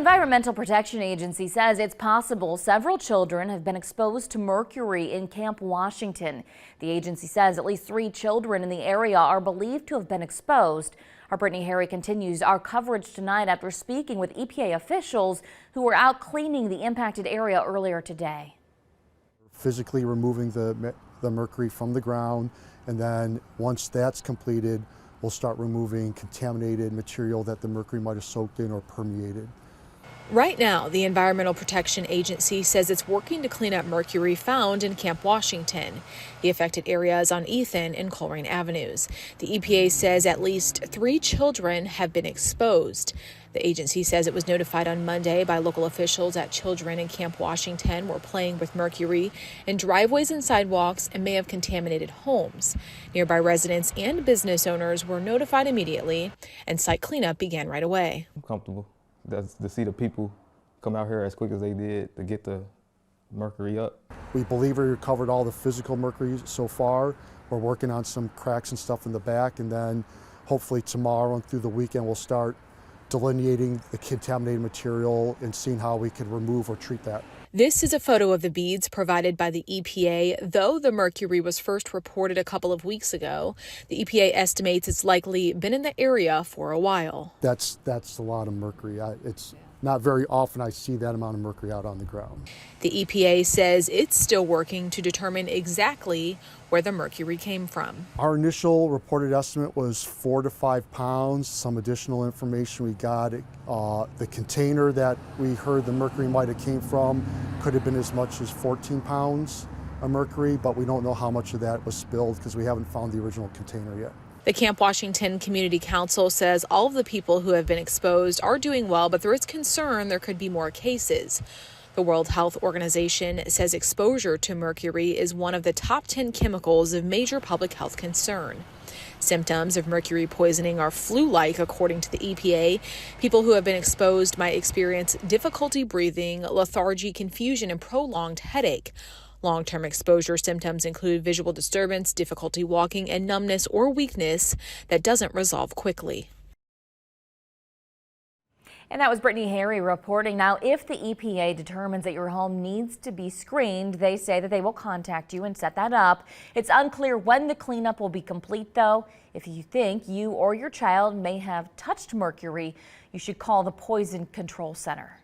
Environmental Protection Agency says it's possible several children have been exposed to mercury in Camp Washington. The agency says at least 3 children in the area are believed to have been exposed. Our Brittany Harry continues our coverage tonight after speaking with EPA officials who were out cleaning the impacted area earlier today. Physically removing the mercury from the ground, and then once that's completed, we'll start removing contaminated material that the mercury might have soaked in or permeated. Right now, the Environmental Protection Agency says it's working to clean up mercury found in Camp Washington. The affected area is on Ethan and Colerain Avenues. The EPA says at least 3 children have been exposed. The agency says it was notified on Monday by local officials that children in Camp Washington were playing with mercury in driveways and sidewalks and may have contaminated homes. Nearby residents and business owners were notified immediately, and site cleanup began right away. I'm comfortable. That's to see the people come out here as quick as they did to get the mercury up. We believe we recovered all the physical mercury so far. We're working on some cracks and stuff in the back, and then hopefully tomorrow and through the weekend we'll start delineating the contaminated material and seeing how we can remove or treat that. This is a photo of the beads provided by the EPA. Though the mercury was first reported a couple of weeks ago, the EPA estimates it's likely been in the area for a while. That's a lot of mercury. It's not very often I see that amount of mercury out on the ground. The EPA says it's still working to determine exactly where the mercury came from. Our initial reported estimate was 4 to 5 pounds. Some additional information we got, the container that we heard the mercury might have came from could have been as much as 14 pounds of mercury, but we don't know how much of that was spilled because we haven't found the original container yet. The Camp Washington Community Council says all of the people who have been exposed are doing well, but there is concern there could be more cases. The World Health Organization says exposure to mercury is one of the top 10 chemicals of major public health concern. Symptoms of mercury poisoning are flu-like, according to the EPA. People who have been exposed might experience difficulty breathing, lethargy, confusion, and prolonged headache. Long-term exposure symptoms include visual disturbance, difficulty walking, and numbness or weakness that doesn't resolve quickly. And that was Brittany Harry reporting. Now, if the EPA determines that your home needs to be screened, they say that they will contact you and set that up. It's unclear when the cleanup will be complete, though. If you think you or your child may have touched mercury, you should call the Poison Control Center.